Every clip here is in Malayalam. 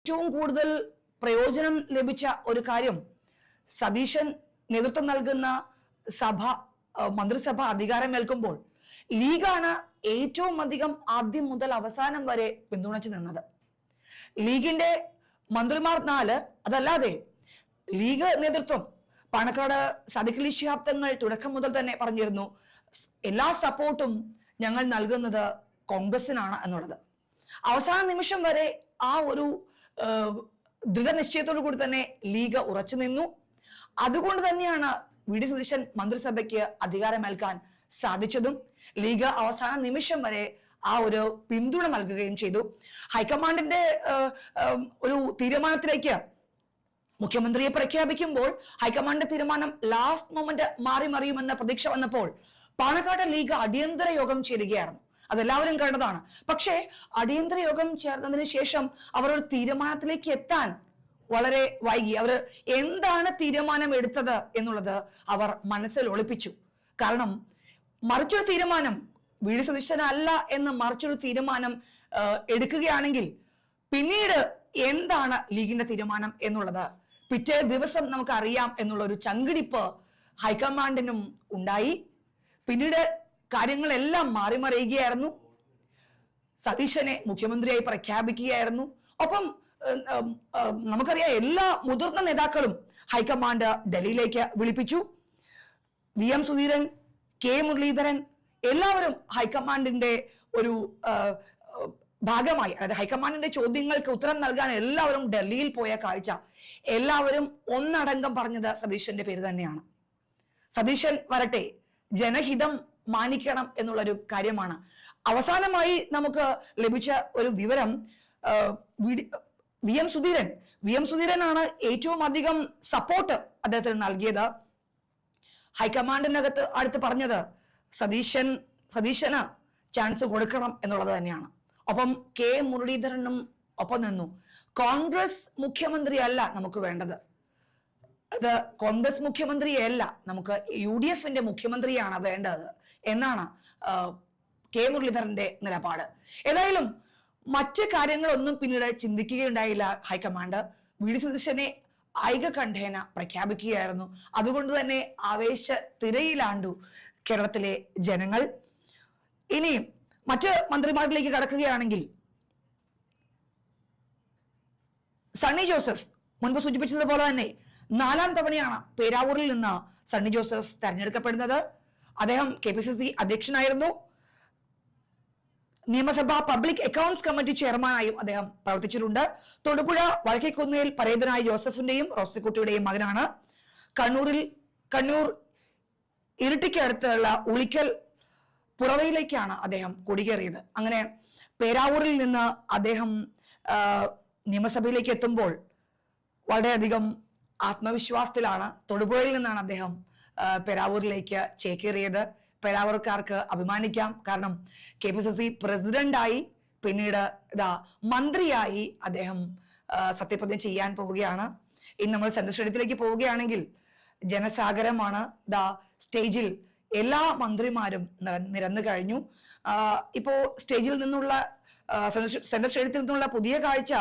ഏറ്റവും കൂടുതൽ പ്രയോജനം ലഭിച്ച ഒരു കാര്യം, സതീശൻ നേതൃത്വം നൽകുന്ന മന്ത്രിസഭ അധികാരമേൽക്കുമ്പോൾ ലീഗാണ് ഏറ്റവും അധികം ആദ്യം മുതൽ അവസാനം വരെ പിന്തുണച്ചു നിന്നത്. ലീഗിന്റെ മന്ത്രിമാർ 4, അതല്ലാതെ ലീഗ് നേതൃത്വം പാണക്കാട് സാദിഖ് അലി ശിഹാബ് തങ്ങൾ തുടക്കം മുതൽ തന്നെ പറഞ്ഞിരുന്നു, എല്ലാ സപ്പോർട്ടും ഞങ്ങൾ നൽകുന്നത് കോൺഗ്രസിനാണ് എന്നുള്ളത്. അവസാന നിമിഷം വരെ ആ ഒരു ദൃഢനിശ്ചയത്തോടു കൂടി തന്നെ ലീഗ് ഉറച്ചു നിന്നു. അതുകൊണ്ട് തന്നെയാണ് വി ഡി സതീശൻ മന്ത്രിസഭയ്ക്ക് അധികാരമേൽക്കാൻ സാധിച്ചതും ലീഗ് അവസാന നിമിഷം വരെ ആ ഒരു പിന്തുണ നൽകുകയും ചെയ്തു. ഹൈക്കമാൻഡിന്റെ ഒരു തീരുമാനത്തിലേക്ക് മുഖ്യമന്ത്രിയെ പ്രഖ്യാപിക്കുമ്പോൾ ഹൈക്കമാൻഡിന്റെ തീരുമാനം ലാസ്റ്റ് മൊമെന്റ് മാറി മറിയുമെന്ന പ്രതീക്ഷ വന്നപ്പോൾ പാണക്കാട് ലീഗ് അടിയന്തര യോഗം ചേരുകയായിരുന്നു. അതെല്ലാവരും കണ്ടതാണ്. പക്ഷേ അടിയന്തര യോഗം ചേർന്നതിന് ശേഷം അവർ ഒരു തീരുമാനത്തിലേക്ക് എത്താൻ വളരെ വൈകി. അവർ എന്താണ് തീരുമാനം എടുത്തത് എന്നുള്ളത് അവർ മനസ്സിൽ ഒളിപ്പിച്ചു. കാരണം മറിച്ചൊരു തീരുമാനം, വി ഡി സതീശനല്ല എന്ന് മറിച്ചൊരു തീരുമാനം എടുക്കുകയാണെങ്കിൽ പിന്നീട് എന്താണ് ലീഗിന്റെ തീരുമാനം എന്നുള്ളത് പിറ്റേ ദിവസം നമുക്ക് അറിയാം എന്നുള്ള ഒരു ചങ്കിടിപ്പ് ഹൈക്കമാൻഡിനും ഉണ്ടായി. പിന്നീട് കാര്യങ്ങളെല്ലാം മാറി മറിയുകയായിരുന്നു. സതീശനെ മുഖ്യമന്ത്രിയായി പ്രഖ്യാപിക്കുകയായിരുന്നു. ഒപ്പം നമുക്കറിയാം, എല്ലാ മുതിർന്ന നേതാക്കളും ഹൈക്കമാൻഡ് ഡൽഹിയിലേക്ക് വിളിപ്പിച്ചു. V M Sudheeran, K Muraleedharan എല്ലാവരും ഹൈക്കമാൻഡിന്റെ ഒരു ഭാഗമായി, അതായത് ഹൈക്കമാൻഡിന്റെ ചോദ്യങ്ങൾക്ക് ഉത്തരം നൽകാൻ എല്ലാവരും ഡൽഹിയിൽ പോയ കാഴ്ച, എല്ലാവരും ഒന്നടങ്കം പറഞ്ഞത് സതീശന്റെ പേര് തന്നെയാണ്. സതീശൻ വരട്ടെ, ജനഹിതം മാനിക്കണം എന്നുള്ളൊരു കാര്യമാണ്. അവസാനമായി നമുക്ക് ലഭിച്ച ഒരു വിവരം, വി എം സുധീരനാണ് ഏറ്റവും അധികം സപ്പോർട്ട് അദ്ദേഹത്തിന് നൽകിയത്. ഹൈക്കമാൻഡിനകത്ത് അടുത്ത് പറഞ്ഞത് സതീശന് ചാൻസ് കൊടുക്കണം എന്നുള്ളത് തന്നെയാണ്. ഒപ്പം കെ മുരളീധരനും ഒപ്പം നിന്നു. കോൺഗ്രസ് മുഖ്യമന്ത്രിയല്ല നമുക്ക് വേണ്ടത്, അത് കോൺഗ്രസ് മുഖ്യമന്ത്രിയല്ല, നമുക്ക് UDF മുഖ്യമന്ത്രിയാണ് വേണ്ടത് എന്നാണ് കെ മുരളീധരന്റെ നിലപാട്. ഏതായാലും മറ്റ് കാര്യങ്ങളൊന്നും പിന്നീട് ചിന്തിക്കുകയുണ്ടായില്ല ഹൈക്കമാൻഡ്. വി ഡി സതീശനെ ഐകകണ്ഠേന പ്രഖ്യാപിക്കുകയായിരുന്നു. അതുകൊണ്ട് തന്നെ ആവേശ തിരയിലാണ്ടു കേരളത്തിലെ ജനങ്ങൾ. ഇനിയും മറ്റ് മന്ത്രിമാരിലേക്ക് കടക്കുകയാണെങ്കിൽ, സണ്ണി ജോസഫ് മുൻപ് സൂചിപ്പിച്ചതുപോലെ തന്നെ 4ാം തവണയാണ് പേരാവൂരിൽ നിന്ന് സണ്ണി ജോസഫ് തെരഞ്ഞെടുക്കപ്പെടുന്നത്. അദ്ദേഹം KPCC അധ്യക്ഷനായിരുന്നു. നിയമസഭാ പബ്ലിക് അക്കൗണ്ട്സ് കമ്മിറ്റി ചെയർമാനായും അദ്ദേഹം പ്രവർത്തിച്ചിട്ടുണ്ട്. തൊടുപുഴ വഴക്കേക്കുന്നേൽ പരേതനായ ജോസഫിന്റെയും റോസിക്കുട്ടിയുടെയും മകനാണ്. കണ്ണൂർ ഇരിട്ടിക്കടുത്തുള്ള ഉളിക്കൽ പുറവയിലേക്കാണ് അദ്ദേഹം കുടികേറിയത്. അങ്ങനെ പേരാവൂരിൽ നിന്ന് അദ്ദേഹം നിയമസഭയിലേക്ക് എത്തുമ്പോൾ വളരെയധികം ആത്മവിശ്വാസത്തിലാണ്. തൊടുപുഴയിൽ നിന്നാണ് അദ്ദേഹം പേരാവൂരിലേക്ക് ചേക്കേറിയത്. പേരാവൂർക്കാർക്ക് അഭിമാനിക്കാം. കാരണം KPCC പ്രസിഡന്റായി പിന്നീട് മന്ത്രിയായി അദ്ദേഹം സത്യപ്രതിജ്ഞ ചെയ്യാൻ പോവുകയാണ്. ഇനി നമ്മൾ സെൻട്രൽ സ്റ്റേഡിയത്തിലേക്ക് പോവുകയാണെങ്കിൽ ജനസാഗരമാണ്. സ്റ്റേജിൽ എല്ലാ മന്ത്രിമാരും നിരന്നു കഴിഞ്ഞു. ഇപ്പോ സ്റ്റേജിൽ നിന്നുള്ള സെൻട്രൽ സ്റ്റേഡിയത്തിൽ നിന്നുള്ള പുതിയ കാഴ്ച,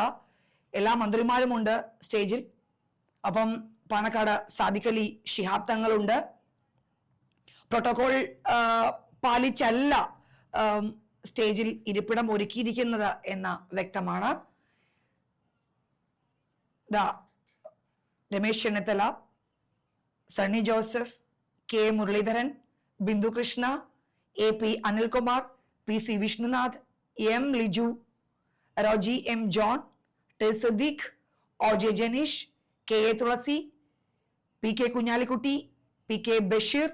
എല്ലാ മന്ത്രിമാരും ഉണ്ട് സ്റ്റേജിൽ. അപ്പം പാണക്കാട് സാദിഖ് അലി ശിഹാബ് തങ്ങളുണ്ട്. പ്രോട്ടോകോൾ പാലിച്ചല്ല സ്റ്റേജിൽ ഇരിപ്പിടം ഒരുക്കിയിരിക്കുന്നത് എന്ന വ്യക്തമാണ്. Ramesh Chennithala, Sunny Joseph, K Muraleedharan, Bindu Krishna, AP Anilkumar, PC Vishnunath, M Liju, Roji M John, T Siddique, OJ Janeesh, KA തുളസി, PK കുഞ്ഞാലിക്കുട്ടി, PK ബഷീർ,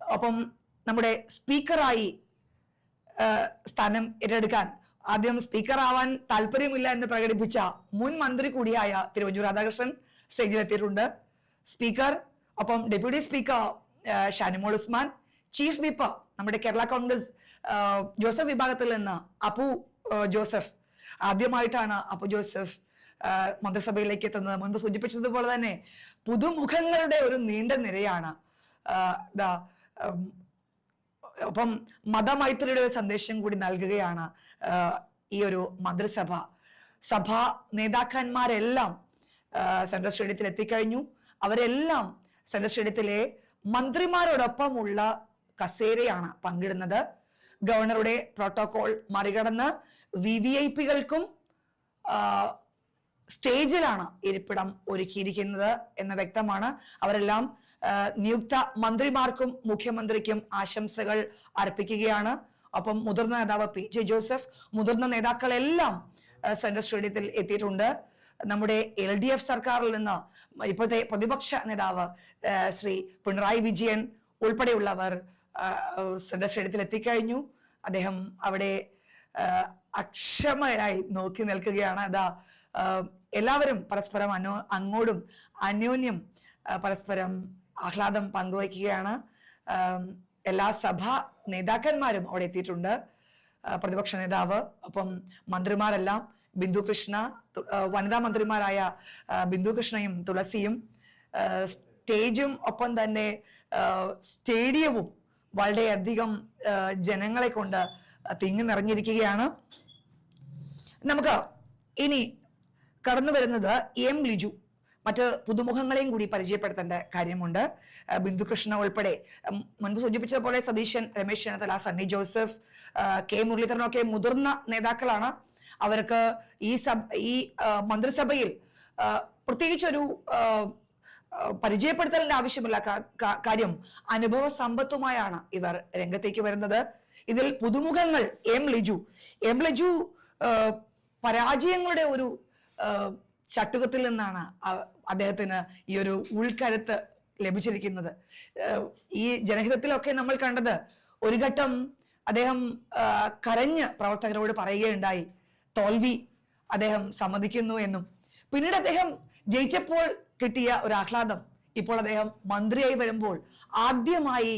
ഒപ്പം നമ്മുടെ സ്പീക്കറായി സ്ഥാനം ഏറ്റെടുക്കാൻ ആദ്യം സ്പീക്കർ ആവാൻ താല്പര്യമില്ല എന്ന് പ്രകടിപ്പിച്ച മുൻ മന്ത്രി കൂടിയായ തിരുവഞ്ചൂർ രാധാകൃഷ്ണൻ സ്റ്റേജിലെത്തിയിട്ടുണ്ട്. സ്പീക്കർ, ഒപ്പം deputy speaker Shanimol Usman, chief whip നമ്മുടെ കേരള കോൺഗ്രസ് ജോസഫ് വിഭാഗത്തിൽ നിന്ന് അപ്പു ജോസഫ്. ആദ്യമായിട്ടാണ് അപ്പു ജോസഫ് മന്ത്രിസഭയിലേക്ക് എത്തുന്നത്. മുൻപ് സൂചിപ്പിച്ചതുപോലെ തന്നെ പുതുമുഖങ്ങളുടെ ഒരു നീണ്ട നിരയാണ്. ഒപ്പം മതമൈത്രിയുടെ സന്ദേശം കൂടി നൽകുകയാണ് ഈ ഒരു മന്ത്രിസഭ. സഭാ നേതാക്കന്മാരെല്ലാം സെൻട്രൽ സ്റ്റേഡിയത്തിൽ എത്തിക്കഴിഞ്ഞു. അവരെല്ലാം സെൻട്രൽ സ്റ്റേഡിയത്തിലെ മന്ത്രിമാരോടൊപ്പമുള്ള കസേരയാണ് പങ്കിടുന്നത്. ഗവർണറുടെ പ്രോട്ടോകോൾ മറികടന്ന് VVIP-കൾക്കും സ്റ്റേജിലാണ് ഇരിപ്പിടം ഒരുക്കിയിരിക്കുന്നത് എന്ന് വ്യക്തമാണ്. അവരെല്ലാം നിയുക്ത മന്ത്രിമാർക്കും മുഖ്യമന്ത്രിക്കും ആശംസകൾ അർപ്പിക്കുകയാണ്. ഒപ്പം മുതിർന്ന നേതാവ് PJ ജോസഫ്, മുതിർന്ന നേതാക്കളെല്ലാം സെൻട്രൽ സ്റ്റേഡിയത്തിൽ എത്തിയിട്ടുണ്ട്. നമ്മുടെ LDF സർക്കാരിൽ നിന്ന് ഇപ്പോഴത്തെ പ്രതിപക്ഷ നേതാവ് ശ്രീ പിണറായി വിജയൻ ഉൾപ്പെടെയുള്ളവർ സെൻട്രൽ സ്റ്റേഡിയത്തിൽ എത്തിക്കഴിഞ്ഞു. അദ്ദേഹം അവിടെ അക്ഷമരായി നോക്കി നിൽക്കുകയാണ്. അതാ എല്ലാവരും പരസ്പരം അങ്ങോട്ടും അന്യോന്യം പരസ്പരം ആഹ്ലാദം പങ്കുവയ്ക്കുകയാണ്. എല്ലാ സഭാ നേതാക്കന്മാരും അവിടെ എത്തിയിട്ടുണ്ട്. പ്രതിപക്ഷ നേതാവ്, ഒപ്പം മന്ത്രിമാരെല്ലാം, ബിന്ദു കൃഷ്ണ, വനിതാ മന്ത്രിമാരായ ബിന്ദു കൃഷ്ണയും തുളസിയും, സ്റ്റേജും ഒപ്പം തന്നെ സ്റ്റേഡിയവും വളരെയധികം ജനങ്ങളെ കൊണ്ട് തിങ്ങി നിറഞ്ഞിരിക്കുകയാണ്. നമുക്ക് ഇനി കടന്നു വരുന്നത് M ലിജു. മറ്റ് പുതുമുഖങ്ങളെയും കൂടി പരിചയപ്പെടുത്തേണ്ട കാര്യമുണ്ട്. ബിന്ദു കൃഷ്ണ ഉൾപ്പെടെ മുൻപ് സൂചിപ്പിച്ചതുപോലെ സതീശൻ, രമേശ് ചെന്നിത്തല, സണ്ണി ജോസഫ്, K മുരളീധരനൊക്കെ മുതിർന്ന നേതാക്കളാണ്. അവർക്ക് ഈ മന്ത്രിസഭയിൽ പ്രത്യേകിച്ചൊരു പരിചയപ്പെടുത്തലിന്റെ ആവശ്യമില്ല. കാര്യം അനുഭവ സമ്പത്തുമായാണ് ഇവർ രംഗത്തേക്ക് വരുന്നത്. ഇതിൽ പുതുമുഖങ്ങൾ M ലിജു പരാജയങ്ങളുടെ ഒരു ചട്ടുകത്തിൽ നിന്നാണ് അദ്ദേഹത്തിന് ഈ ഒരു ഉൾക്കരുത്ത് ലഭിച്ചിരിക്കുന്നത്. ഈ ജനഹിതത്തിലൊക്കെ നമ്മൾ കണ്ടത് ഒരു ഘട്ടം അദ്ദേഹം കരഞ്ഞ് പ്രവർത്തകരോട് പറയുകയുണ്ടായി തോൽവി അദ്ദേഹം സമ്മതിക്കുന്നു എന്നും. പിന്നീട് അദ്ദേഹം ജയിച്ചപ്പോൾ കിട്ടിയ ഒരു ആഹ്ലാദം, ഇപ്പോൾ അദ്ദേഹം മന്ത്രിയായി വരുമ്പോൾ ആദ്യമായി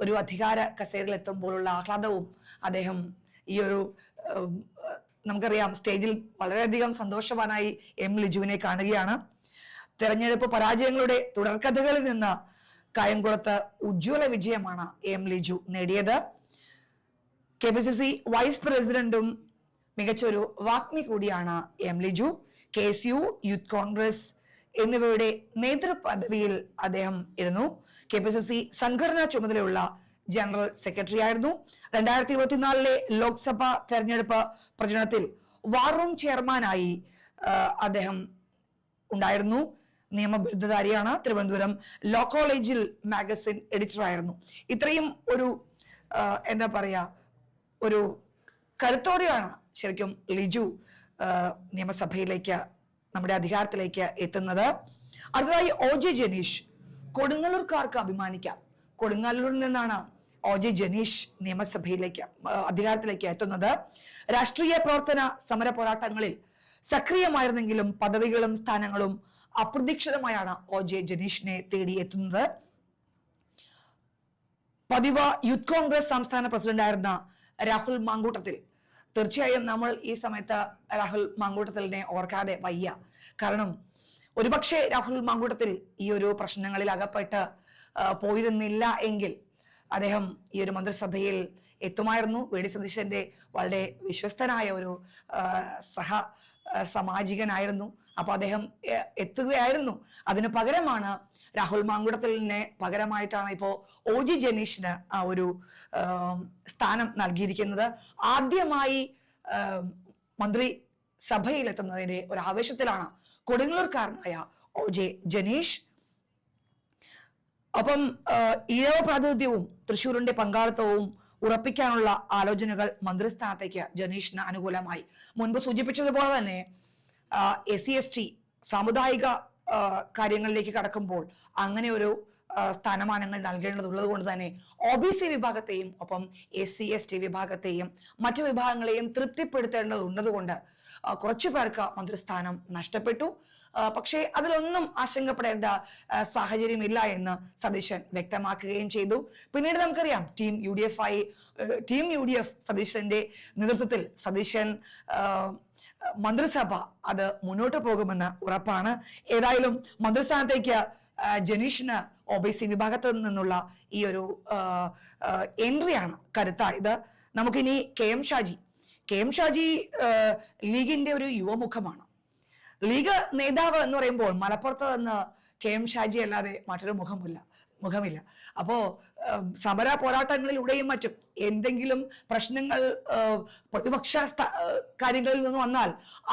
ഒരു അധികാര കസേരയിൽ എത്തുമ്പോഴുള്ള ആഹ്ലാദവും അദ്ദേഹം ഈ ഒരു നമുക്കറിയാം സ്റ്റേജിൽ വളരെയധികം സന്തോഷവാനായി M ലിജുവിനെ കാണുകയാണ്. തെരഞ്ഞെടുപ്പ് പരാജയങ്ങളുടെ തുടർക്കഥകളിൽ നിന്ന് കായംകുളത്ത് ഉജ്ജ്വല വിജയമാണ് M ലിജു നേടിയത്. KPCC വൈസ് പ്രസിഡന്റും മികച്ചൊരു വാഗ്മി കൂടിയാണ് M Liju. KSU, youth Congress എന്നിവയുടെ നേതൃപദവിയിൽ അദ്ദേഹം ഇരുന്നു. KPCC സംഘടനാ ചുമതലയുള്ള ജനറൽ സെക്രട്ടറി ആയിരുന്നു. 2024 ലോക്സഭാ തെരഞ്ഞെടുപ്പ് പ്രചരണത്തിൽ വാർ റൂം ചെയർമാനായി അദ്ദേഹം ഉണ്ടായിരുന്നു. നിയമബിരുദധാരിയാണ്. തിരുവനന്തപുരം ലോ കോളേജിൽ മാഗസിൻ എഡിറ്റർ ആയിരുന്നു. ഇത്രയും ഒരു എന്താ പറയാ ഒരു കരുത്തോടെയാണ് ശരിക്കും ലിജു നിയമസഭയിലേക്ക്, നമ്മുടെ അധികാരത്തിലേക്ക് എത്തുന്നത്. അടുത്തതായി OJ ജനീഷ്. കൊടുങ്ങല്ലൂർക്കാർക്ക് അഭിമാനിക്കാം. കൊടുങ്ങല്ലൂരിൽ നിന്നാണ് OJ ജനീഷ് നിയമസഭയിലേക്ക്, അധികാരത്തിലേക്ക് എത്തുന്നത്. രാഷ്ട്രീയ പ്രവർത്തന സമര പോരാട്ടങ്ങളിൽ സക്രിയമായിരുന്നെങ്കിലും പദവികളും സ്ഥാനങ്ങളും അപ്രതീക്ഷിതമായാണ് OJ ജനീഷിനെ തേടി എത്തുന്നത്. പതിവ് യൂത്ത് കോൺഗ്രസ് സംസ്ഥാന പ്രസിഡന്റായിരുന്ന രാഹുൽ മാങ്കൂട്ടത്തിൽ, തീർച്ചയായും നമ്മൾ ഈ സമയത്ത് രാഹുൽ മാങ്കൂട്ടത്തിലിനെ ഓർക്കാതെ വയ്യ. കാരണം ഒരുപക്ഷെ രാഹുൽ മാങ്കൂട്ടത്തിൽ ഈ ഒരു പ്രശ്നങ്ങളിൽ അകപ്പെട്ട് പോയിരുന്നില്ല എങ്കിൽ അദ്ദേഹം ഈ ഒരു മന്ത്രിസഭയിൽ എത്തുമായിരുന്നു. VD സതീശന്റെ വളരെ വിശ്വസ്തനായ ഒരു സാമാജികനായിരുന്നു. അപ്പൊ അദ്ദേഹം എത്തുകയായിരുന്നു. അതിന് പകരമാണ് രാഹുൽ മാങ്കുടത്തിലിനെ പകരമായിട്ടാണ് ഇപ്പോ OJ ജനീഷിന് ആ ഒരു സ്ഥാനം നൽകിയിരിക്കുന്നത്. ആദ്യമായി മന്ത്രിസഭയിൽ എത്തുന്നതിന്റെ ഒരു ആവേശത്തിലാണ് കൊടുങ്ങല്ലൂർക്കാരനായ OJ ജനീഷ്. ഒപ്പം ഈഴവ പ്രാതിനിധ്യവും തൃശ്ശൂരിന്റെ പങ്കാളിത്തവും ഉറപ്പിക്കാനുള്ള ആലോചനകൾ മന്ത്രിസ്ഥാനത്തേക്ക് ജനീഷിന് അനുകൂലമായി. മുൻപ് സൂചിപ്പിച്ചതുപോലെ തന്നെ SC/ST സാമുദായിക കാര്യങ്ങളിലേക്ക് കടക്കുമ്പോൾ അങ്ങനെ ഒരു സ്ഥാനമാനങ്ങൾ നൽകേണ്ടതുള്ളത് കൊണ്ട് തന്നെ OBC വിഭാഗത്തെയും ഒപ്പം SC/ST വിഭാഗത്തെയും മറ്റു വിഭാഗങ്ങളെയും തൃപ്തിപ്പെടുത്തേണ്ടതുള്ളതുകൊണ്ട് കുറച്ചു പേർക്ക് മന്ത്രിസ്ഥാനം നഷ്ടപ്പെട്ടു. പക്ഷേ അതിലൊന്നും ആശങ്കപ്പെടേണ്ട സാഹചര്യമില്ല എന്ന് സതീശൻ വ്യക്തമാക്കുകയും ചെയ്തു. പിന്നീട് നമുക്കറിയാം ടീം UDF സതീശന്റെ നേതൃത്വത്തിൽ സതീശൻ മന്ത്രിസഭ അത് മുന്നോട്ട് പോകുമെന്ന് ഉറപ്പാണ്. ഏതായാലും മന്ത്രിസ്ഥാനത്തേക്ക് ജനീഷിന് OBC വിഭാഗത്തിൽ നിന്നുള്ള ഈ ഒരു എൻട്രിയാണ് കരുത്തായത്. നമുക്കിനി KM കെ.എം. ഷാജി ലീഗിന്റെ ഒരു യുവമുഖമാണ്. ലീഗ് നേതാവ് എന്ന് പറയുമ്പോൾ മലപ്പുറത്ത് നിന്ന് കെ.എം. ഷാജി അല്ലാതെ മറ്റൊരു മുഖമില്ല. അപ്പോ സമര പോരാട്ടങ്ങളിലൂടെയും മറ്റും എന്തെങ്കിലും പ്രശ്നങ്ങൾ പ്രതിപക്ഷ കാര്യങ്ങളിൽ നിന്ന് വന്നാൽ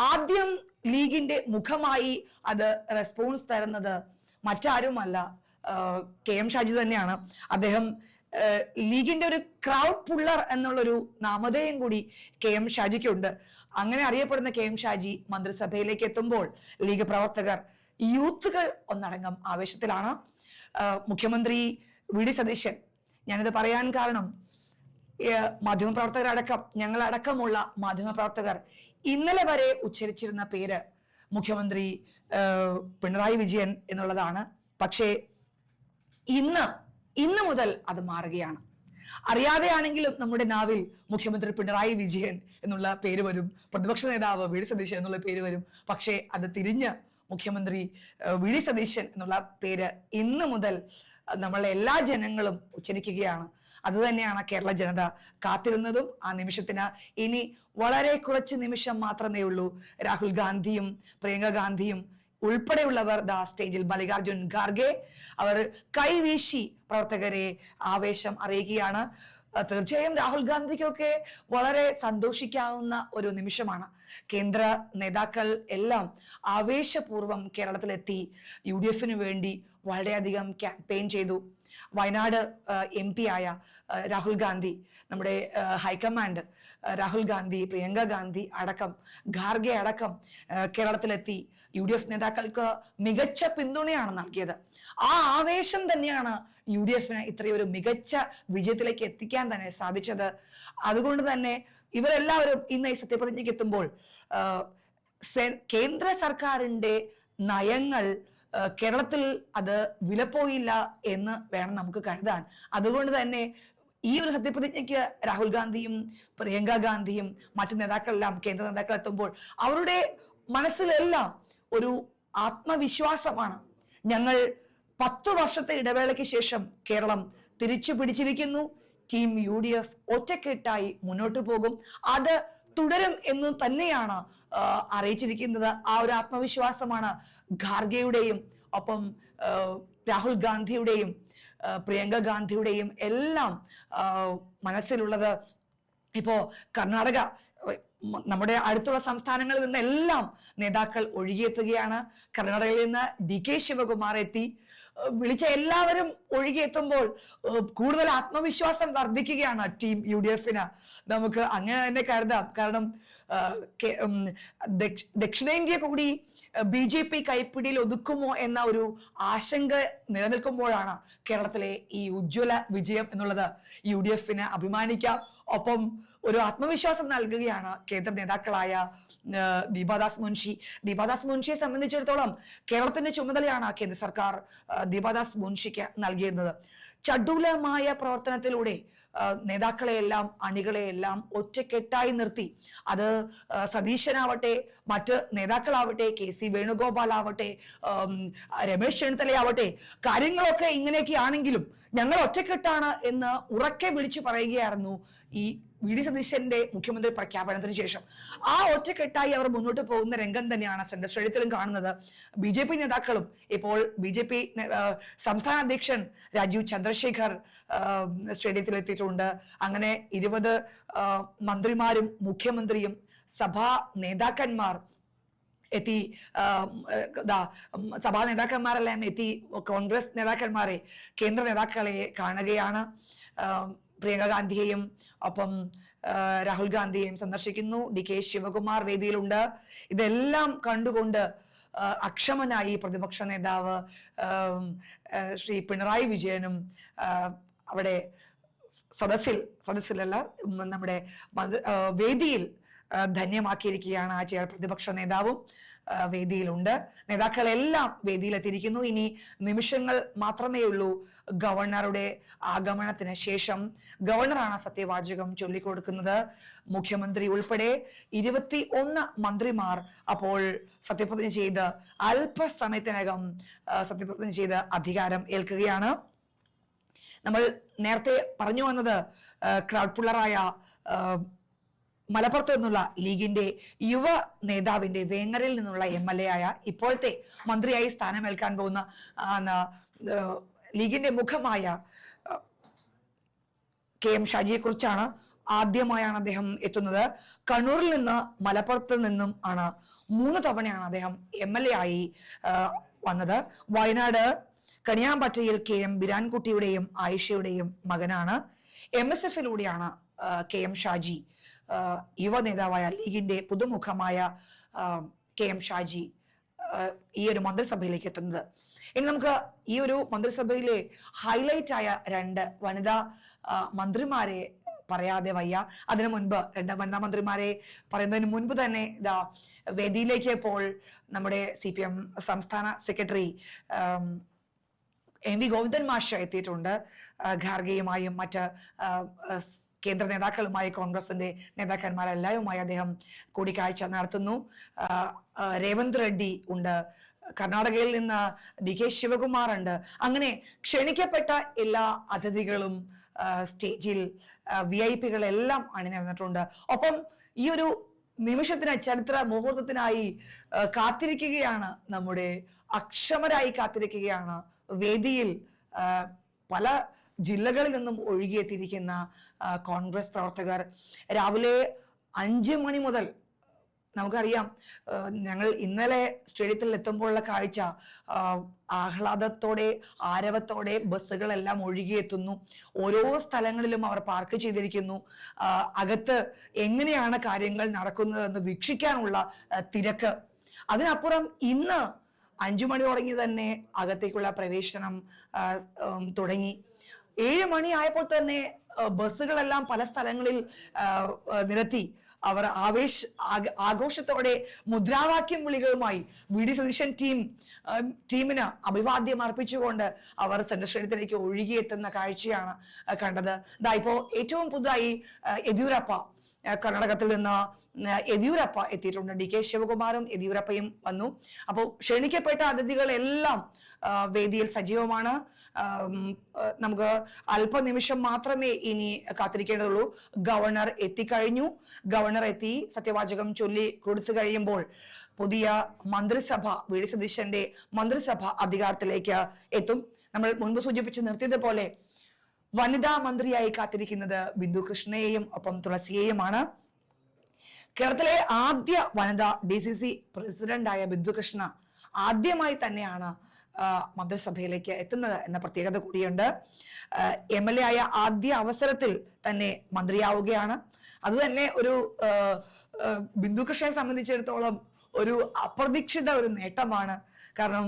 ആദ്യം ലീഗിന്റെ മുഖമായി അത് റെസ്പോൺസ് തരുന്നത് മറ്റാരുമല്ല കെ.എം. ഷാജി തന്നെയാണ്. അദ്ദേഹം ലീഗിന്റെ ഒരു ക്രൗഡ് പുള്ളർ എന്നുള്ളൊരു നാമധേയം കൂടി കെ.എം. ഷാജിക്കുണ്ട്. അങ്ങനെ അറിയപ്പെടുന്ന കെ.എം. ഷാജി മന്ത്രിസഭയിലേക്ക് എത്തുമ്പോൾ ലീഗ് പ്രവർത്തകർ, യൂത്തുകൾ ഒന്നടങ്കം ആവേശത്തിലാണ്. മുഖ്യമന്ത്രി വി.ഡി. സതീശൻ, ഞാനിത് പറയാൻ കാരണം മാധ്യമപ്രവർത്തകരടക്കം, ഞങ്ങളടക്കമുള്ള മാധ്യമപ്രവർത്തകർ ഇന്നലെ വരെ ഉച്ചരിച്ചിരുന്ന പേര് മുഖ്യമന്ത്രി പിണറായി വിജയൻ എന്നുള്ളതാണ്. പക്ഷേ ഇന്ന് മുതൽ അത് മാറുകയാണ്. അറിയാതെയാണെങ്കിലും നമ്മുടെ നാവിൽ മുഖ്യമന്ത്രി പിണറായി വിജയൻ എന്നുള്ള പേര് വരും, പ്രതിപക്ഷ നേതാവ് വി.ഡി. സതീശൻ എന്നുള്ള പേര് വരും. പക്ഷേ അത് തിരിഞ്ഞ് മുഖ്യമന്ത്രി വി.ഡി. സതീശൻ എന്നുള്ള പേര് ഇന്ന് മുതൽ നമ്മളെ എല്ലാ ജനങ്ങളും ഉച്ചരിക്കുകയാണ്. അത് തന്നെയാണ് കേരള ജനത കാത്തിരുന്നതും. ആ നിമിഷത്തിന് ഇനി വളരെ കുറച്ച് നിമിഷം മാത്രമേ ഉള്ളൂ. രാഹുൽ ഗാന്ധിയും പ്രിയങ്ക ഗാന്ധിയും ഉൾപ്പെടെയുള്ളവർ സ്റ്റേജിൽ, മല്ലികാർജുൻ ഖാർഗെ അവർ കൈവീശി പ്രവർത്തകരെ ആവേശം അറിയിക്കുകയാണ്. തീർച്ചയായും രാഹുൽ ഗാന്ധിക്കൊക്കെ വളരെ സന്തോഷിക്കാവുന്ന ഒരു നിമിഷമാണ്. കേന്ദ്ര നേതാക്കൾ എല്ലാം ആവേശപൂർവ്വം കേരളത്തിലെത്തി UDF വേണ്ടി വളരെയധികം ക്യാമ്പയിൻ ചെയ്തു. വയനാട് MP ആയ രാഹുൽ ഗാന്ധി, നമ്മുടെ ഹൈക്കമാൻഡ് രാഹുൽ ഗാന്ധി, പ്രിയങ്ക ഗാന്ധി അടക്കം, ഖാർഗെ അടക്കം കേരളത്തിലെത്തി UDF നേതാക്കൾക്ക് മികച്ച പിന്തുണയാണ് നൽകിയത്. ആ ആവേശം തന്നെയാണ് UDF ഇത്രയൊരു മികച്ച വിജയത്തിലേക്ക് എത്തിക്കാൻ തന്നെ സാധിച്ചത്. അതുകൊണ്ട് തന്നെ ഇവരെല്ലാവരും ഇന്ന് ഈ സത്യപ്രതിജ്ഞയ്ക്ക് എത്തുമ്പോൾ കേന്ദ്ര സർക്കാരിന്റെ നയങ്ങൾ കേരളത്തിൽ അത് വിലപ്പോയില്ല എന്ന് വേണം നമുക്ക് കരുതാൻ. അതുകൊണ്ട് തന്നെ ഈ ഒരു സത്യപ്രതിജ്ഞയ്ക്ക് രാഹുൽ ഗാന്ധിയും പ്രിയങ്ക ഗാന്ധിയും മറ്റു നേതാക്കളെല്ലാം, കേന്ദ്ര നേതാക്കൾ എത്തുമ്പോൾ അവരുടെ മനസ്സിലെല്ലാം ഒരു ആത്മവിശ്വാസമാണ്. ഞങ്ങൾ 10 വർഷത്തെ ഇടവേളയ്ക്ക് ശേഷം കേരളം തിരിച്ചു പിടിച്ചിരിക്കുന്നു. ടീം UDF ഒറ്റക്കെട്ടായി മുന്നോട്ട് പോകും, അത് തുടരും എന്ന് തന്നെയാണ് അറിയിച്ചിരിക്കുന്നത്. ആ ഒരു ആത്മവിശ്വാസമാണ് ഖാർഗെയുടെയും ഒപ്പം രാഹുൽ ഗാന്ധിയുടെയും പ്രിയങ്ക ഗാന്ധിയുടെയും എല്ലാം മനസ്സിലുള്ളത്. ഇപ്പോ കർണാടക, നമ്മുടെ അടുത്തുള്ള സംസ്ഥാനങ്ങളിൽ നിന്നെല്ലാം നേതാക്കൾ ഒഴുകിയെത്തുകയാണ്. കർണാടകയിൽ നിന്ന് DK ശിവകുമാർ എത്തി. വിളിച്ച എല്ലാവരും ഒഴുകിയെത്തുമ്പോൾ കൂടുതൽ ആത്മവിശ്വാസം വർദ്ധിക്കുകയാണ് ടീം UDF. നമുക്ക് അങ്ങനെ തന്നെ കരുതാം. കാരണം ദക്ഷിണേന്ത്യ കൂടി BJP കൈപ്പിടിയിൽ ഒതുക്കുമോ എന്ന ഒരു ആശങ്ക നിലനിൽക്കുമ്പോഴാണ് കേരളത്തിലെ ഈ ഉജ്ജ്വല വിജയം എന്നുള്ളത്. UDF അഭിമാനിക്കാം. ഒപ്പം ഒരു ആത്മവിശ്വാസം നൽകുകയാണ് കേന്ദ്ര നേതാക്കളായ ദീപാദാസ് മുൻഷിയെ സംബന്ധിച്ചിടത്തോളം കേരളത്തിന്റെ ചുമതലയാണ് കേന്ദ്ര സർക്കാർ ദീപാദാസ് മുൻഷിക്ക് നൽകിയിരുന്നത്. ചടുലമായ പ്രവർത്തനത്തിലൂടെ നേതാക്കളെയെല്ലാം, അണികളെയെല്ലാം ഒറ്റക്കെട്ടായി നിർത്തി. അത് സതീശനാവട്ടെ, മറ്റ് നേതാക്കളാവട്ടെ, KC വേണുഗോപാൽ ആവട്ടെ, രമേശ് ചെന്നിത്തലയാവട്ടെ, കാര്യങ്ങളൊക്കെ ഇങ്ങനെയൊക്കെ ആണെങ്കിലും ഞങ്ങൾ ഒറ്റക്കെട്ടാണ് എന്ന് ഉറക്കെ വിളിച്ചു പറയുകയായിരുന്നു ഈ വി.ഡി. സതീശന്റെ മുഖ്യമന്ത്രി പ്രഖ്യാപനത്തിന് ശേഷം. ആ ഒറ്റക്കെട്ടായി അവർ മുന്നോട്ട് പോകുന്ന രംഗം തന്നെയാണ് സെൻട്രൽ സ്റ്റേഡിയത്തിലും കാണുന്നത്. BJP നേതാക്കളും ഇപ്പോൾ BJP സംസ്ഥാന അധ്യക്ഷൻ രാജീവ് ചന്ദ്രശേഖർ സ്റ്റേഡിയത്തിൽ എത്തിയിട്ടുണ്ട്. അങ്ങനെ 20 മന്ത്രിമാരും മുഖ്യമന്ത്രിയും സഭാ നേതാക്കന്മാർ എത്തി. സഭാ നേതാക്കന്മാരെല്ലാം എത്തി. കോൺഗ്രസ് നേതാക്കന്മാരെ, കേന്ദ്ര നേതാക്കളെ കാണുകയാണ്. പ്രിയങ്ക ഗാന്ധിയെയും ഒപ്പം രാഹുൽ ഗാന്ധിയെയും സന്ദർശിക്കുന്നു. DK ശിവകുമാർ വേദിയിലുണ്ട്. ഇതെല്ലാം കണ്ടുകൊണ്ട് അക്ഷമനായി പ്രതിപക്ഷ നേതാവ് ശ്രീ പിണറായി വിജയനും അവിടെ സദസ്സിലല്ല, നമ്മുടെ വേദിയിൽ ധന്യമാക്കിയിരിക്കുകയാണ്. ആ പ്രതിപക്ഷ നേതാവും വേദിയിലുണ്ട്. നേതാക്കളെല്ലാം വേദിയിലെത്തിയിരിക്കുന്നു. ഇനി നിമിഷങ്ങൾ മാത്രമേ ഉള്ളൂ ഗവർണറുടെ ആഗമനത്തിന് ശേഷം. ഗവർണറാണ് സത്യവാചകം ചൊല്ലിക്കൊടുക്കുന്നത്. മുഖ്യമന്ത്രി ഉൾപ്പെടെ 21 മന്ത്രിമാർ അപ്പോൾ സത്യപ്രതിജ്ഞ ചെയ്ത് അല്പസമയത്തിനകം സത്യപ്രതിജ്ഞ ചെയ്ത് അധികാരം ഏൽക്കുകയാണ്. നമ്മൾ നേരത്തെ പറഞ്ഞു വന്നത് ക്രൗഡ് പുള്ളറായ മലപ്പുറത്ത് നിന്നുള്ള ലീഗിന്റെ യുവ നേതാവിന്റെ വേങ്ങരയിൽ നിന്നുള്ള MLA ആയ ഇപ്പോഴത്തെ മന്ത്രിയായി സ്ഥാനമേൽക്കാൻ പോകുന്ന ലീഗിന്റെ മുഖമായ KM ഷാജിയെ കുറിച്ചാണ്. ആദ്യമായാണ് അദ്ദേഹം എത്തുന്നത്. കണ്ണൂരിൽ നിന്ന് മലപ്പുറത്ത് നിന്നും ആണ് 3 തവണയാണ് അദ്ദേഹം MLA ആയി വന്നത്. വയനാട് കണിയാമ്പറ്റയിൽ KM ബിരാൻകുട്ടിയുടെയും ആയിഷയുടെയും മകനാണ്. MSFിലൂടെയാണ് KM ഷാജി യുവ നേതാവായ ലീഗിന്റെ പുതുമുഖമായ KM ഷാജി ഈ ഒരു മന്ത്രിസഭയിലേക്ക് എത്തുന്നത്. ഇനി നമുക്ക് ഈ ഒരു മന്ത്രിസഭയിലെ ഹൈലൈറ്റ് ആയ 2 വനിതാ മന്ത്രിമാരെ പറയാതെ വയ്യ. അതിനു മുൻപ് 2 വനിതാ മന്ത്രിമാരെ പറയുന്നതിന് മുൻപ് തന്നെ ഇതാ വേദിയിലേക്ക് ഇപ്പോൾ നമ്മുടെ CPM സംസ്ഥാന സെക്രട്ടറി MV ഗോവിന്ദൻ മാഷ് എത്തിയിട്ടുണ്ട്. ഖാർഗെയുമായും മറ്റ് കേന്ദ്ര നേതാക്കളുമായി കോൺഗ്രസിന്റെ നേതാക്കന്മാരെല്ലാവരുമായി അദ്ദേഹം കൂടിക്കാഴ്ച നടത്തുന്നു. രേവന്ത് റെഡ്ഡി ഉണ്ട്. കർണാടകയിൽ നിന്ന് DK ശിവകുമാർ ഉണ്ട്. അങ്ങനെ ക്ഷണിക്കപ്പെട്ട എല്ലാ അതിഥികളും സ്റ്റേജിൽ VIP-കളെല്ലാം അണിനിരന്നിട്ടുണ്ട്. ഒപ്പം ഈ ഒരു നിമിഷത്തിന് ചരിത്ര മുഹൂർത്തത്തിനായി കാത്തിരിക്കുകയാണ്, നമ്മുടെ അക്ഷമരായി കാത്തിരിക്കുകയാണ് വേദിയിൽ പല ജില്ലകളിൽ നിന്നും ഒഴുകിയെത്തിയിരിക്കുന്ന കോൺഗ്രസ് പ്രവർത്തകർ. രാവിലെ 5 മണി മുതൽ നമുക്കറിയാം, ഞങ്ങൾ ഇന്നലെ സ്റ്റേഡിയത്തിൽ എത്തുമ്പോഴുള്ള കാഴ്ച ആഹ്ലാദത്തോടെ ആരവത്തോടെ ബസ്സുകളെല്ലാം ഒഴുകിയെത്തുന്നു. ഓരോ സ്ഥലങ്ങളിലും അവർ പാർക്ക് ചെയ്തിരിക്കുന്നു. അകത്ത് എങ്ങനെയാണ് കാര്യങ്ങൾ നടക്കുന്നതെന്ന് വീക്ഷിക്കാനുള്ള തിരക്ക്. അതിനപ്പുറം ഇന്ന് 5 മണി തുടങ്ങി തന്നെ അകത്തേക്കുള്ള പ്രവേശനം തുടങ്ങി. 7 മണി ആയപ്പോൾ തന്നെ ബസ്സുകളെല്ലാം പല സ്ഥലങ്ങളിൽ നിരത്തി അവർ ആഘോഷത്തോടെ മുദ്രാവാക്യം വിളികളുമായി VD സതീശൻ ടീമിന് അഭിവാദ്യം അർപ്പിച്ചുകൊണ്ട് അവർ സെൻട്രൽ സ്റ്റേഡിയത്തിലേക്ക് ഒഴുകിയെത്തുന്ന കാഴ്ചയാണ് കണ്ടത്. ഇതാ ഇപ്പോ ഏറ്റവും പുതുതായി യെദ്യൂരപ്പ, കർണാടകത്തിൽ നിന്ന് യെദ്യൂരപ്പ എത്തിയിട്ടുണ്ട്. DK ശിവകുമാറും യെദ്യൂരപ്പയും വന്നു. അപ്പോൾ ക്ഷണിക്കപ്പെട്ട അതിഥികളെല്ലാം വേദിയിൽ സജീവമാണ്. നമുക്ക് അല്പനിമിഷം മാത്രമേ ഇനി കാത്തിരിക്കേണ്ടതുള്ളൂ. ഗവർണർ എത്തിക്കഴിഞ്ഞു. ഗവർണർ എത്തി സത്യവാചകം ചൊല്ലി കൊടുത്തു കഴിയുമ്പോൾ പുതിയ മന്ത്രിസഭ, VD സതീശന്റെ മന്ത്രിസഭ അധികാരത്തിലേക്ക് എത്തും. നമ്മൾ മുൻപ് സൂചിപ്പിച്ച് നിർത്തിയതുപോലെ വനിതാ മന്ത്രിയായി കാത്തിരിക്കുന്നത് ബിന്ദു കൃഷ്ണയെയും ഒപ്പം തുളസിയെയുമാണ്. കേരളത്തിലെ ആദ്യ വനിതാ DCC പ്രസിഡന്റായ ബിന്ദു കൃഷ്ണ ആദ്യമായി തന്നെയാണ് മന്ത്രിസഭയിലേക്ക് എത്തുന്നത് എന്ന പ്രത്യേകത കൂടിയുണ്ട്. MLA ആയ ആദ്യ അവസരത്തിൽ തന്നെ മന്ത്രിയാവുകയാണ്. അത് തന്നെ ഒരു ബിന്ദു കൃഷ്ണയെ സംബന്ധിച്ചിടത്തോളം ഒരു അപ്രതീക്ഷിത ഒരു നേട്ടമാണ്. കാരണം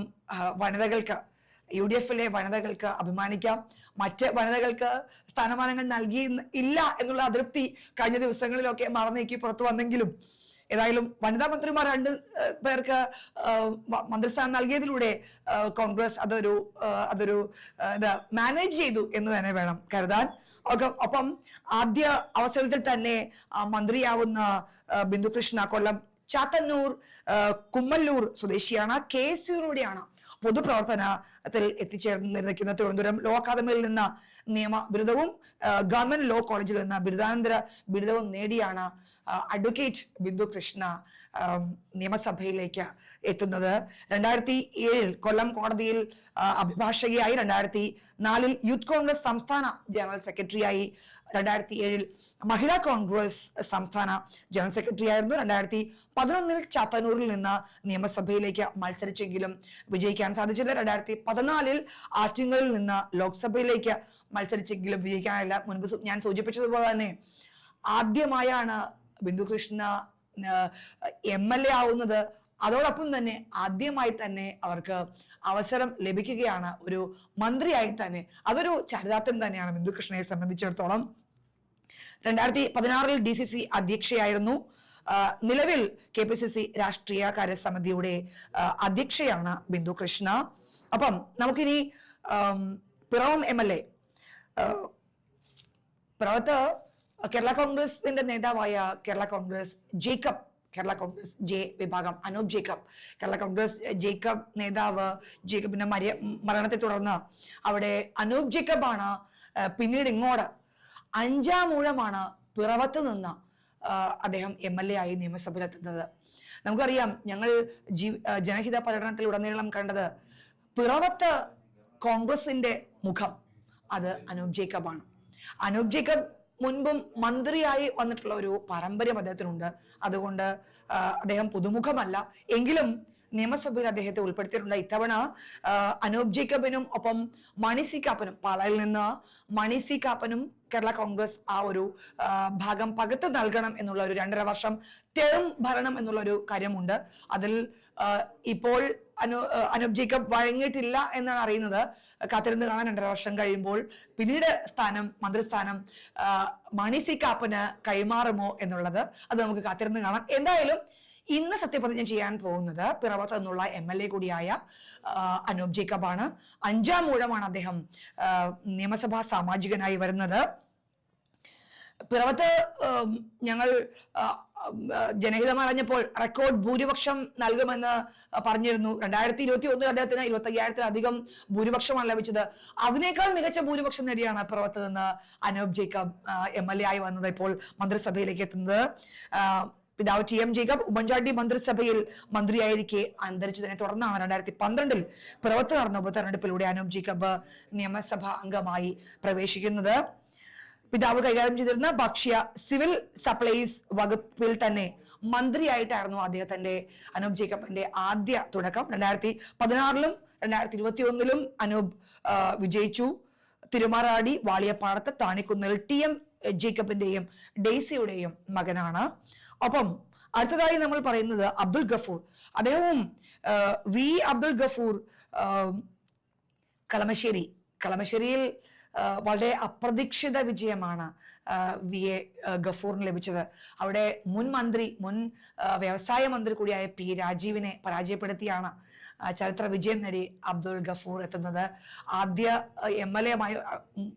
വനിതകൾക്ക്, UDF-ലെ വനിതകൾക്ക് അഭിമാനിക്കാം. മറ്റ് വനിതകൾക്ക് സ്ഥാനമാനങ്ങൾ ഇല്ല എന്നുള്ള അതൃപ്തി കഴിഞ്ഞ ദിവസങ്ങളിലൊക്കെ മറന്നേക്ക് പുറത്തു വന്നെങ്കിലും ഏതായാലും വനിതാ മന്ത്രിമാർ 2 പേർക്ക് മന്ത്രിസ്ഥാനം നൽകിയതിലൂടെ കോൺഗ്രസ് അതൊരു മാനേജ് ചെയ്തു എന്ന് തന്നെ വേണം കരുതാൻ. ഒപ്പം ആദ്യ അവസരത്തിൽ തന്നെ മന്ത്രിയാവുന്ന ബിന്ദു കൃഷ്ണ കൊല്ലം ചാത്തന്നൂർ കുമ്മല്ലൂർ സ്വദേശിയാണ്. KSUയിലൂടെയാണ് പൊതുപ്രവർത്തനത്തിൽ എത്തിച്ചേർന്നിരിക്കുന്ന. തിരുവനന്തപുരം ലോ അക്കാദമിയിൽ നിന്ന് നിയമ ബിരുദവും ഗവൺമെന്റ് ലോ കോളേജിൽ നിന്ന് ബിരുദാനന്തര ബിരുദവും നേടിയാണ് അഡ്വക്കേറ്റ് ബിന്ദു കൃഷ്ണ നിയമസഭയിലേക്ക് എത്തുന്നത്. 2007 കൊല്ലം കോടതിയിൽ അഭിഭാഷകയായി, 2004 യൂത്ത് കോൺഗ്രസ് സംസ്ഥാന ജനറൽ സെക്രട്ടറിയായി, 2007 മഹിളാ കോൺഗ്രസ് സംസ്ഥാന ജനറൽ സെക്രട്ടറി ആയിരുന്നു. 2011 ചാത്തന്നൂരിൽ നിന്ന് നിയമസഭയിലേക്ക് മത്സരിച്ചെങ്കിലും വിജയിക്കാൻ സാധിച്ചില്ല. 2014 ആറ്റിങ്ങലിൽ നിന്ന് ലോക്സഭയിലേക്ക് മത്സരിച്ചെങ്കിലും വിജയിക്കാനില്ല. മുൻപ് ഞാൻ സൂചിപ്പിച്ചതുപോലെ തന്നെ ആദ്യമായാണ് ബിന്ദു കൃഷ്ണ MLA ആവുന്നത്. അതോടൊപ്പം തന്നെ ആദ്യമായി തന്നെ അവർക്ക് അവസരം ലഭിക്കുകയാണ് ഒരു മന്ത്രിയായി തന്നെ. അതൊരു ചരിതാർത്ഥ്യം തന്നെയാണ് ബിന്ദു കൃഷ്ണയെ സംബന്ധിച്ചിടത്തോളം. 2016 DCC അധ്യക്ഷയായിരുന്നു. നിലവിൽ KPCC രാഷ്ട്രീയ കാര്യസമിതിയുടെ അധ്യക്ഷയാണ് ബിന്ദു കൃഷ്ണ. അപ്പം നമുക്കിനി പിറവം MLA പിറവത്ത് കേരള കോൺഗ്രസിന്റെ നേതാവായ കേരള കോൺഗ്രസ് ജെ വിഭാഗം അനൂപ് ജേക്കബ്, കേരള കോൺഗ്രസ് ജേക്കബ് നേതാവ് ജേക്കബിന്റെ മരണത്തെ തുടർന്ന് അവിടെ അനൂപ് ജേക്കബാണ് പിന്നീട് ഇങ്ങോട്ട് 5-ആം ഊഴമാണ് പിറവത്ത് നിന്ന് അദ്ദേഹം MLA ആയി നിയമസഭയിലെത്തുന്നത്. നമുക്കറിയാം, ഞങ്ങൾ ജനഹിത പര്യടനത്തിലുടനീളം കണ്ടത് പിറവത്ത് കോൺഗ്രസിന്റെ മുഖം അത് അനൂപ് ജേക്കബാണ്. അനൂപ് ജേക്കബ് മുൻപും മന്ത്രിയായി വന്നിട്ടുള്ള ഒരു പാരമ്പര്യം അദ്ദേഹത്തിനുണ്ട്. അതുകൊണ്ട് അദ്ദേഹം പുതുമുഖമല്ല. എങ്കിലും നിയമസഭയിൽ അദ്ദേഹത്തെ ഉൾപ്പെടുത്തിയിട്ടുണ്ട്. ഇത്തവണ അനൂപ് ജേക്കബിനും ഒപ്പം മണി സി കാപ്പനും, പാലായിൽ നിന്ന് മണി സി കാപ്പനും കേരള കോൺഗ്രസ് ആ ഒരു ഭാഗം പകുത്ത് നൽകണം എന്നുള്ള ഒരു 2.5 വർഷം ടേം ഭരണം എന്നുള്ള ഒരു കാര്യമുണ്ട്. അതിൽ ഇപ്പോൾ അനൂപ് ജേക്കബ് വഴങ്ങിയിട്ടില്ല എന്നാണ് അറിയുന്നത്. കാത്തിരുന്ന് കാണാൻ 2.5 വർഷം കഴിയുമ്പോൾ പിന്നീട് മന്ത്രിസ്ഥാനം മണി സി കാപ്പന് കൈമാറുമോ എന്നുള്ളത് അത് നമുക്ക് കാത്തിരുന്ന് കാണാം. എന്തായാലും ഇന്ന് സത്യപ്രതിജ്ഞ ചെയ്യാൻ പോകുന്നത് പിറവത്ത് നിന്നുള്ള MLA കൂടിയായ അനൂപ് ജേക്കബാണ്. 5ാം ഊഴമാണ് അദ്ദേഹം നിയമസഭാ സാമാജികനായി വരുന്നത്. പിറവത്ത് ഞങ്ങൾ ജനഹിതം അറിഞ്ഞപ്പോൾ റെക്കോർഡ് ഭൂരിപക്ഷം നൽകുമെന്ന് പറഞ്ഞിരുന്നു. 2021 അദ്ദേഹത്തിന് 25,000-ലധികം ഭൂരിപക്ഷമാണ് ലഭിച്ചത്. അതിനേക്കാൾ മികച്ച ഭൂരിപക്ഷം നേടിയാണ് പിറവത്ത് നിന്ന് അനൂപ് ജേക്കബ് MLA ആയി വന്നത്, ഇപ്പോൾ മന്ത്രിസഭയിലേക്ക് എത്തുന്നത്. പിതാവ് TM ജേക്കബ് ഉമ്മൻചാണ്ടി മന്ത്രിസഭയിൽ മന്ത്രിയായിരിക്കെ അന്തരിച്ചതിനെ തുടർന്നാണ് 2012 പിറവത്ത് നടന്ന ഉപതെരഞ്ഞെടുപ്പിലൂടെ അനൂപ് ജേക്കബ് നിയമസഭാ അംഗമായി പ്രവേശിക്കുന്നത്. പിതാവ് കൈകാര്യം ചെയ്തിരുന്ന ഭക്ഷ്യ സിവിൽ സപ്ലൈസ് വകുപ്പിൽ തന്നെ മന്ത്രിയായിട്ടായിരുന്നു അനൂപ് ജേക്കബിന്റെ ആദ്യ തുടക്കം. 2016-ലും 2021-ലും അനൂപ് വിജയിച്ചു. തിരുമാറാടി വാളിയപ്പാടത്ത് താണിക്കുന്നിൽ TM ജേക്കബിന്റെയും ഡെയ്സിയുടെയും മകനാണ്. ഒപ്പം അടുത്തതായി നമ്മൾ പറയുന്നത് അബ്ദുൽ ഗഫൂർ. അദ്ദേഹവും വി അബ്ദുൽ ഗഫൂർ കളമശ്ശേരിയിൽ വളരെ അപ്രതീക്ഷിത വിജയമാണ് VA ഗഫൂറിന് ലഭിച്ചത്. അവിടെ മുൻ വ്യവസായ മന്ത്രി കൂടിയായ P രാജീവിനെ പരാജയപ്പെടുത്തിയാണ് ചരിത്ര വിജയം നേടി അബ്ദുൽ ഗഫൂർ എത്തുന്നത്. ആദ്യ MLA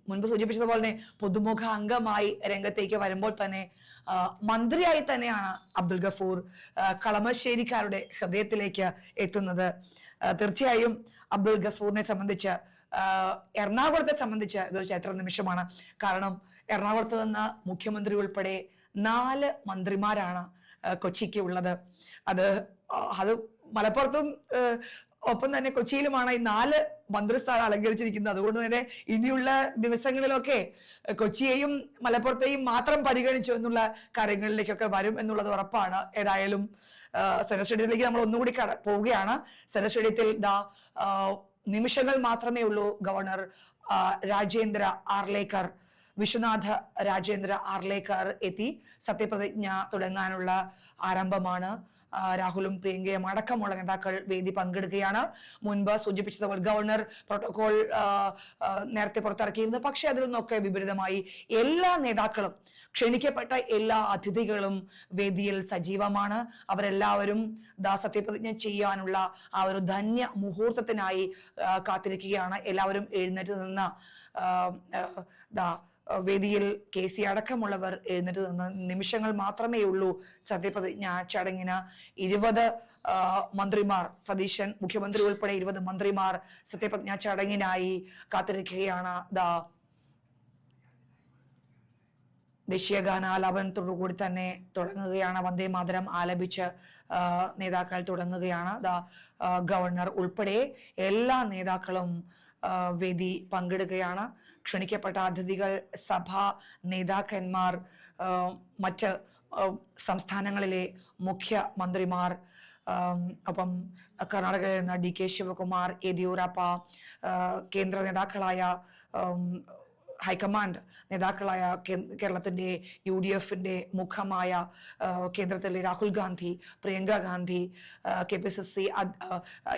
മുൻപ് സൂചിപ്പിച്ചതുപോലെ തന്നെ പുതുമുഖ അംഗമായി രംഗത്തേക്ക് വരുമ്പോൾ തന്നെ മന്ത്രിയായി തന്നെയാണ് അബ്ദുൽ ഗഫൂർ കളമശ്ശേരിക്കാരുടെ ഹൃദയത്തിലേക്ക് എത്തുന്നത്. തീർച്ചയായും അബ്ദുൽ ഗഫൂറിനെ സംബന്ധിച്ച്, എറണാകുളത്തെ സംബന്ധിച്ച് ഇതൊരു ചരിത്ര നിമിഷമാണ്. കാരണം എറണാകുളത്ത് നിന്ന് മുഖ്യമന്ത്രി ഉൾപ്പെടെ 4 മന്ത്രിമാരാണ് കൊച്ചിക്ക് ഉള്ളത്. അത് മലപ്പുറത്തും ഒപ്പം തന്നെ കൊച്ചിയിലുമാണ് ഈ 4 മന്ത്രിസ്ഥാനം അലങ്കരിച്ചിരിക്കുന്നത്. അതുകൊണ്ട് തന്നെ ഇനിയുള്ള ദിവസങ്ങളിലൊക്കെ കൊച്ചിയെയും മലപ്പുറത്തെയും മാത്രം പരിഗണിച്ചു എന്നുള്ള കാര്യങ്ങളിലേക്കൊക്കെ വരും എന്നുള്ളത് ഉറപ്പാണ്. ഏതായാലും സെനറ്റ് സ്റ്റേഡിയത്തിലേക്ക് നമ്മൾ ഒന്നുകൂടി പോവുകയാണ്. സെനറ്റ് സ്റ്റേഡിയത്തിൽ നിമിഷങ്ങൾ മാത്രമേ ഉള്ളൂ. ഗവർണർ വിശ്വനാഥ രാജേന്ദ്ര ആർലേക്കർ എത്തി. സത്യപ്രതിജ്ഞ തുടങ്ങാനുള്ള ആരംഭമാണ്. രാഹുലും പ്രിയങ്കയും അടക്കമുള്ള നേതാക്കൾ വേദി പങ്കെടുക്കുകയാണ്. മുൻപ് സൂചിപ്പിച്ചതുപോലെ ഗവർണർ പ്രോട്ടോകോൾ നേരത്തെ പുറത്തിറക്കിയിരുന്നു. പക്ഷെ അതിൽ നിന്നൊക്കെ വിപരീതമായി എല്ലാ നേതാക്കളും, ക്ഷണിക്കപ്പെട്ട എല്ലാ അതിഥികളും വേദിയിൽ സജീവമാണ്. അവരെല്ലാവരും സത്യപ്രതിജ്ഞ ചെയ്യാനുള്ള ആ ഒരു ധന്യ മുഹൂർത്തത്തിനായി കാത്തിരിക്കുകയാണ്. എല്ലാവരും എഴുന്നേറ്റ് നിന്ന് വേദിയിൽ KC അടക്കമുള്ളവർ എഴുന്നേറ്റ് നിന്ന് നിമിഷങ്ങൾ മാത്രമേ ഉള്ളൂ സത്യപ്രതിജ്ഞ ചടങ്ങിന്. 20 മന്ത്രിമാർ, സതീശൻ മുഖ്യമന്ത്രി ഉൾപ്പെടെ 20 മന്ത്രിമാർ സത്യപ്രതിജ്ഞ ചടങ്ങിനായി കാത്തിരിക്കുകയാണ്. ദേശീയ ഗാനാലാപനത്തോടുകൂടി തന്നെ തുടങ്ങുകയാണ്. വന്ദേ മാതരം ആലപിച്ച് നേതാക്കൾ തുടങ്ങുകയാണ്. ഗവർണർ ഉൾപ്പെടെ എല്ലാ നേതാക്കളും വേദി പങ്കെടുക്കുകയാണ്. ക്ഷണിക്കപ്പെട്ട അതിഥികൾ, സഭാ നേതാക്കന്മാർ, മറ്റ് സംസ്ഥാനങ്ങളിലെ മുഖ്യമന്ത്രിമാർ, ഒപ്പം കർണാടകയിൽ നിന്ന് DK ശിവകുമാർ, യെദ്യൂരപ്പ, കേന്ദ്ര നേതാക്കളായ ഹൈക്കമാൻഡ് നേതാക്കളായ കേരളത്തിന്റെ UDF-ന്റെ മുഖമായ കേന്ദ്രത്തിലെ രാഹുൽ ഗാന്ധി, പ്രിയങ്ക ഗാന്ധി,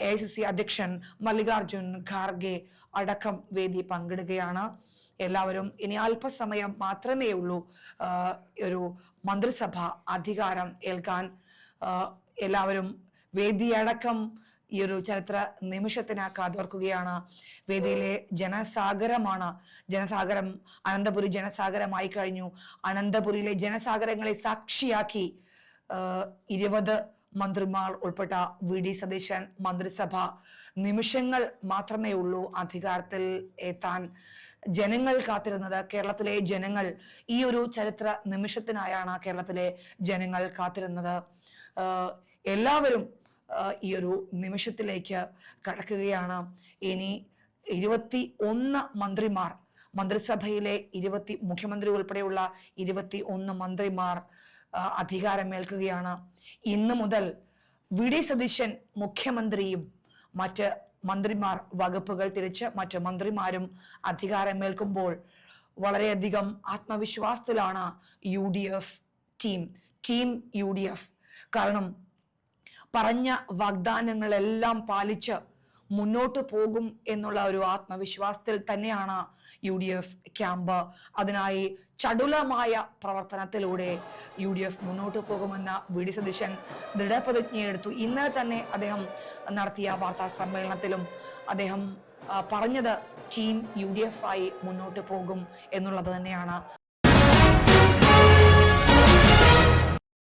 AICC അധ്യക്ഷൻ മല്ലികാർജുൻ ഖാർഗെ അടക്കം വേദി പങ്കെടുക്കുകയാണ്. എല്ലാവരും ഇനി അല്പസമയം മാത്രമേ ഉള്ളൂ ഒരു മന്ത്രിസഭ അധികാരം ഏൽക്കാൻ. എല്ലാവരും വേദിയടക്കം ഈ ഒരു ചരിത്ര നിമിഷത്തിന് കാതോർക്കുകയാണ്. വേദിയിലെ ജനസാഗരം അനന്തപുരി ജനസാഗരമായി കഴിഞ്ഞു. അനന്തപുരിയിലെ ജനസാഗരങ്ങളെ സാക്ഷിയാക്കി 20 മന്ത്രിമാർ ഉൾപ്പെട്ട VD സതീശൻ മന്ത്രിസഭ നിമിഷങ്ങൾ മാത്രമേ ഉള്ളൂ അധികാരത്തിൽ എത്താൻ. ജനങ്ങൾ കാത്തിരുന്നത്. കേരളത്തിലെ ജനങ്ങൾ ഈ ഒരു ചരിത്ര നിമിഷത്തിനായാണ് കേരളത്തിലെ ജനങ്ങൾ കാത്തിരുന്നത്. എല്ലാവരും ഈ ഒരു നിമിഷത്തിലേക്ക് കടക്കുകയാണ്. ഇനി 21 മന്ത്രിമാർ, മന്ത്രിസഭയിലെ മുഖ്യമന്ത്രി ഉൾപ്പെടെയുള്ള 21 മന്ത്രിമാർ അധികാരമേൽക്കുകയാണ്. ഇന്ന് മുതൽ വി.ഡി. സതീശൻ മുഖ്യമന്ത്രിയും മറ്റ് മന്ത്രിമാർ വകുപ്പുകൾ തിരിച്ച് മറ്റ് മന്ത്രിമാരും അധികാരമേൽക്കുമ്പോൾ വളരെയധികം ആത്മവിശ്വാസത്തിലാണ് UDF ടീം UDF. കാരണം പറഞ്ഞ വാഗ്ദാനങ്ങളെല്ലാം പാലിച്ച് മുന്നോട്ട് പോകും എന്നുള്ള ഒരു ആത്മവിശ്വാസത്തിൽ തന്നെയാണ് UDF ക്യാമ്പ്. അതിനായി ചടുലമായ പ്രവർത്തനത്തിലൂടെ UDF മുന്നോട്ട് പോകുമെന്ന് വി.ഡി. സതീശൻ ദൃഢപ്രതിജ്ഞയെടുത്തു. ഇന്നലെ തന്നെ അദ്ദേഹം നടത്തിയ വാർത്താ സമ്മേളനത്തിലും അദ്ദേഹം പറഞ്ഞത് ടീം UDF ആയി മുന്നോട്ട് പോകും എന്നുള്ളത് തന്നെയാണ്.